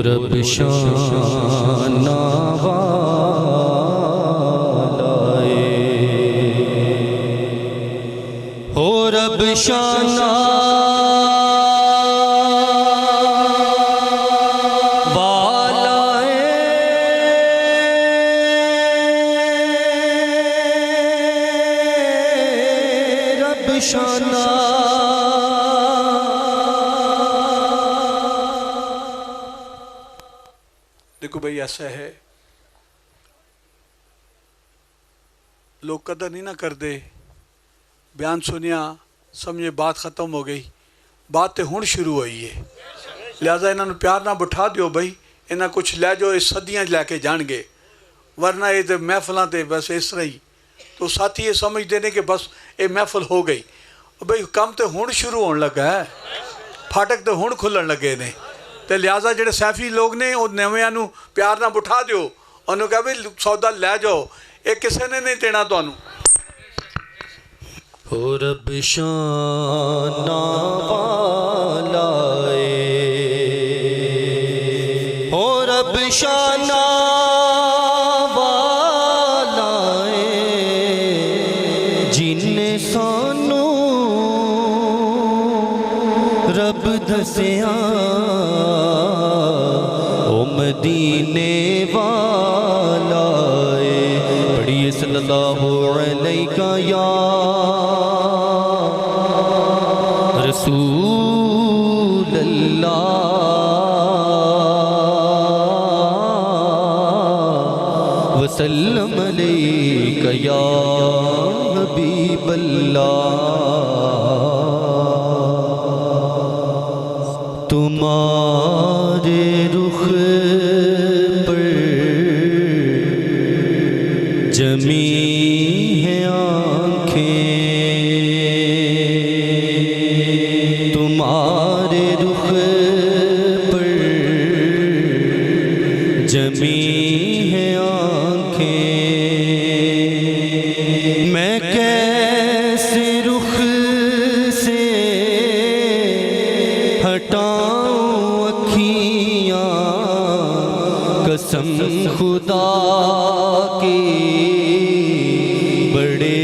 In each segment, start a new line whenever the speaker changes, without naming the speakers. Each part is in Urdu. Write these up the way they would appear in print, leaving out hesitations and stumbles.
رب شانہ والائے ہو رب شانہ والائے رب شانہ
دیکھو بھئی ایسا ہے لوگ قدر نہیں نہ کر دے بیان سنیا سمجھے بات ختم ہو گئی بات تے ہون شروع ہوئی ہے لہذا انہوں نے پیار نہ بٹھا دیو بھئی انہاں کچھ لے جو اس صدیاں لے کے جان گے ورنہ یہ تے محفلاں تے بس اس طرح ہی تو ساتھی یہ سمجھ دینے کہ بس یہ محفل ہو گئی بھئی کم تے ہون شروع ہون لگا ہے پھاٹک تے ہون کھلن لگے نے تے لہذا جڑے سیفی لوگ نے وہ نویاں نو پیار نہ بٹھا دیو انہوں کہا بھی سودا لے جاؤ ایک کسے نے نہیں دینا تو انہوں
ہو رب شانہ والائے ہو رب شانہ والائے جن نے سانو رب دسیاں مدینے والائے پڑھیے صلی اللہ علیہ یا رسول اللہ وسلم علیہ یا حبیب اللہ تمہارے رخ جمی ہیں آنکھیں تمہارے رخ پر جمی ہیں آنکھیں میں کیسے رخ سے ہٹاؤں اکھیاں قسم خدا کی قسم خدا کی بڑے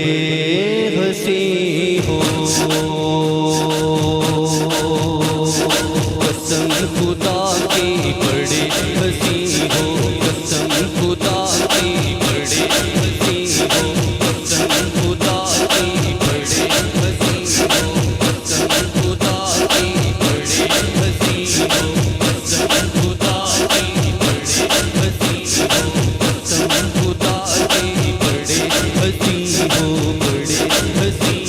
ہنسی ہو قسم خدا کی بڑے ہنسی ہو قسم خدا کی بڑے ہنسی ہو قسم خدا کی بڑے ہنسی ہو قسم خدا کی بڑے ہنسی ہو قسم خدا کی بڑے ہنسی ہو بڑے ہنسی ہو بڑے ہنسی ہو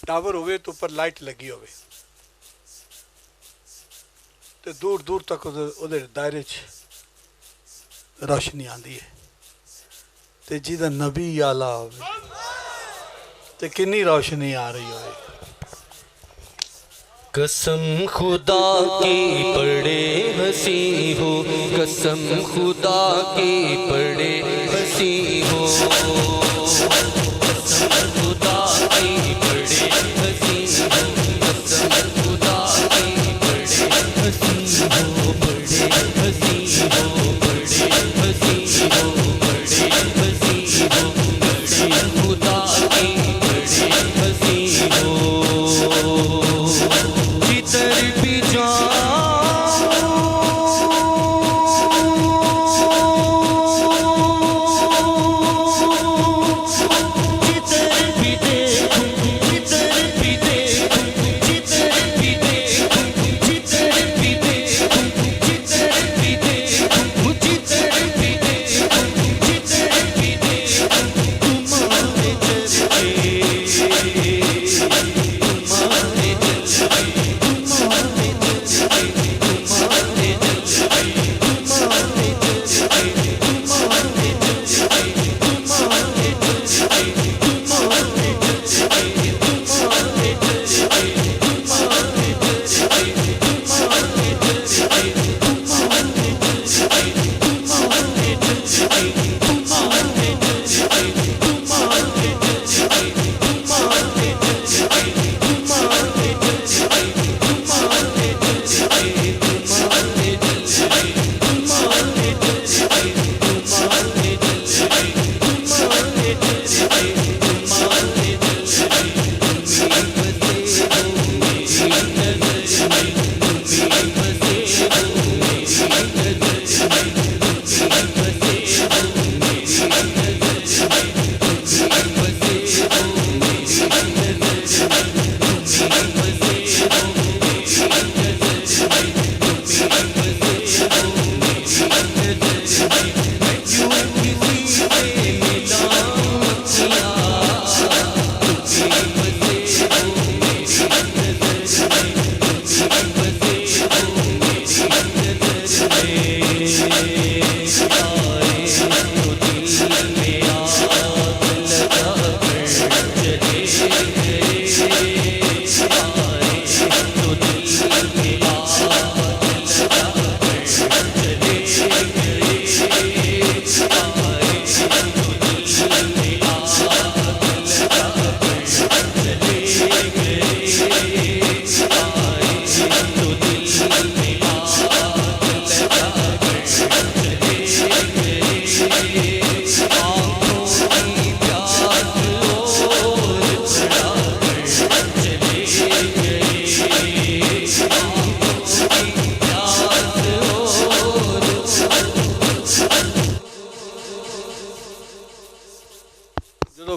ٹاور ہوئے تو پر لائٹ لگی ہوئے تو دور دور تک ادھر دائرے روشنی آندی ہے تے جیدہ نبی آلہ ہوئے تے کنی روشنی آ رہی ہوئے.
قسم خدا کی بڑے ہنسی ہو، قسم خدا کی بڑے ہنسی ہو، قسم خدا کی بڑے ہنسی ہو، قسم خدا کی بڑے ہنسی ہو، بڑے ہنسی ہو، بڑے ہنسی ہو، بڑے ہنسی ہو، بڑے خدا کی بڑے ہنسی ہو. جدھر بھی جاؤں جدھر بھی دیکھوں، جدھر بھی دیکھوں، جدھر بھی دیکھوں، جدھر بھی دیکھوں، جدھر بھی دیکھوں، جدھر بھی دیکھوں، جدھر بھی دیکھوں تمہارے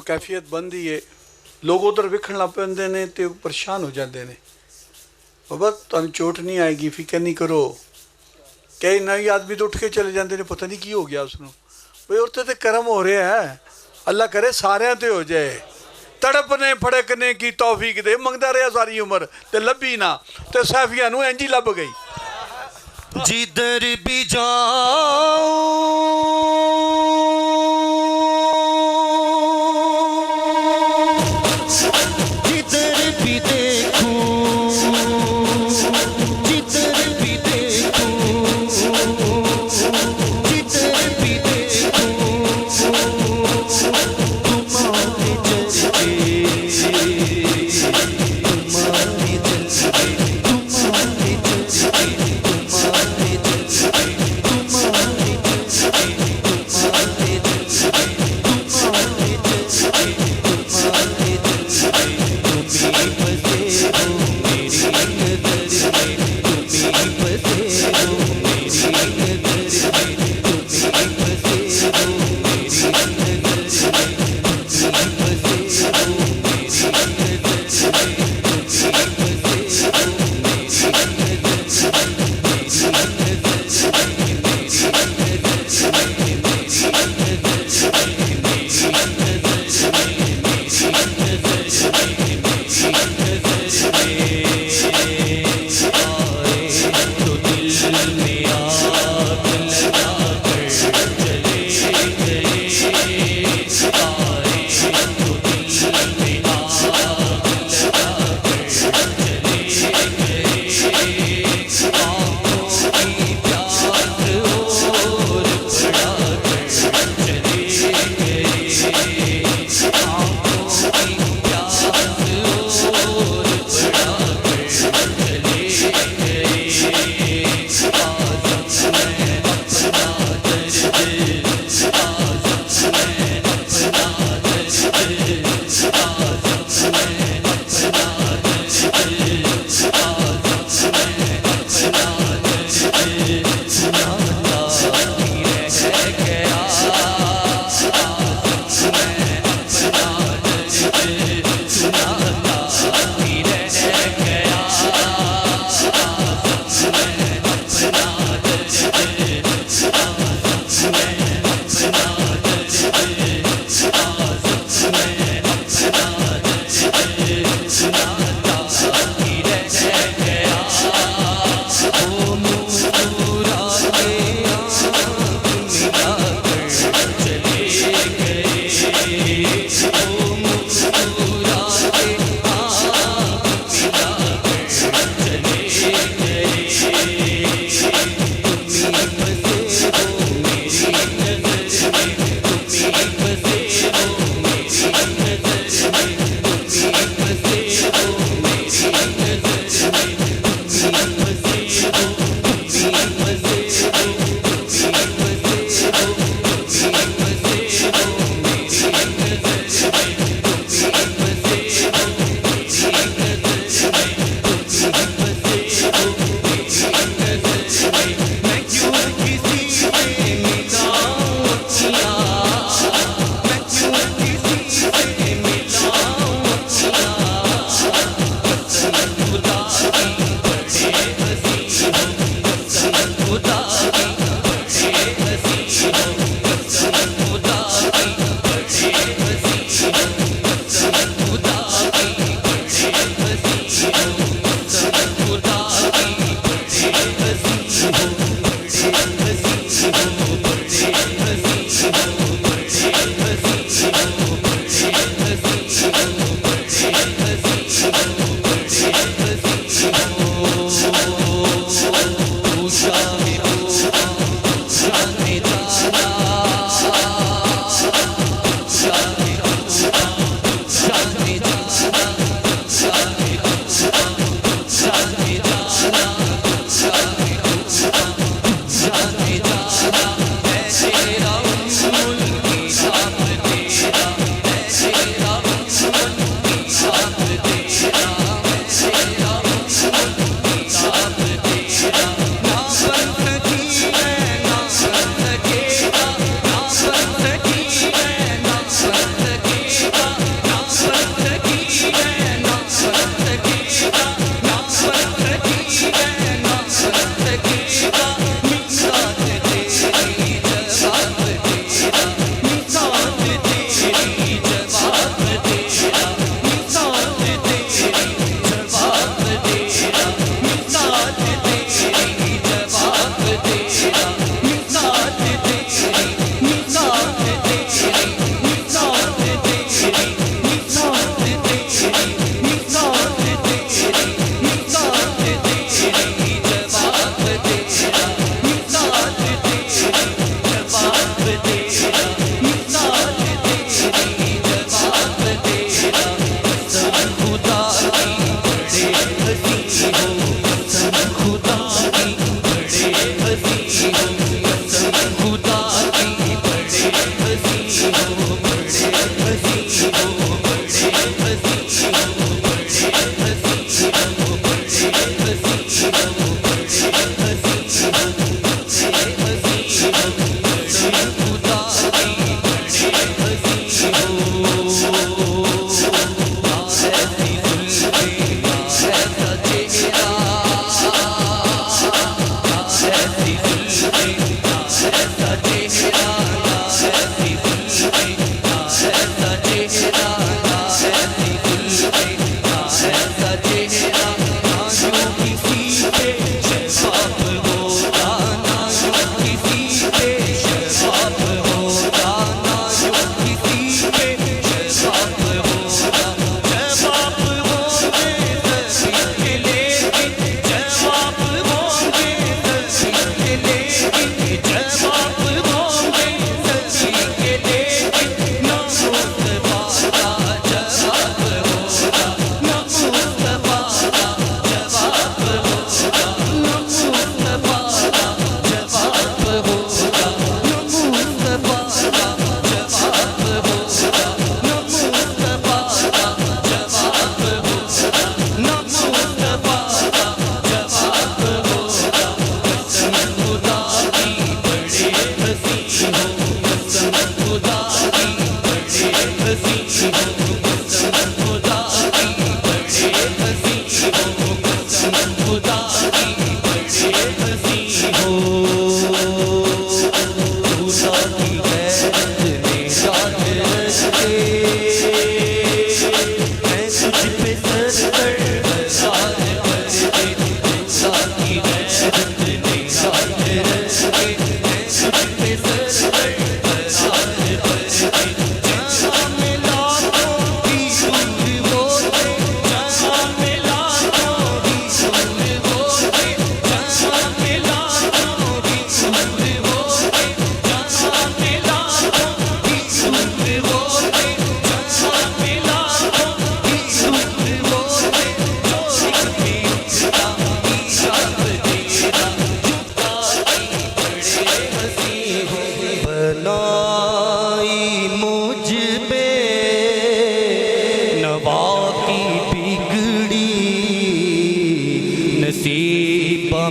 کیفیت بندی ہے لوگ ادھر وکھن لگ پیندے نے تے پریشان ہو جاندے نے. بابا تانوں چوٹ نہیں آئے گی، فکر نہیں کرو. کئی نئی آدمی تو اٹھ کے چلے جاندے نے، پتہ نہیں کی ہو گیا اس نو. بھئی اور تے کرم ہو رہا ہے، اللہ کرے سارے تے ہو جائے. تڑپنے پھڑکنے کی توفیق دے، منگدا رہا ساری عمر تے لبھی نہ، تے سیفیاں نو انجی لب گئی.
جدھر بھی جاؤں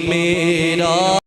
میرا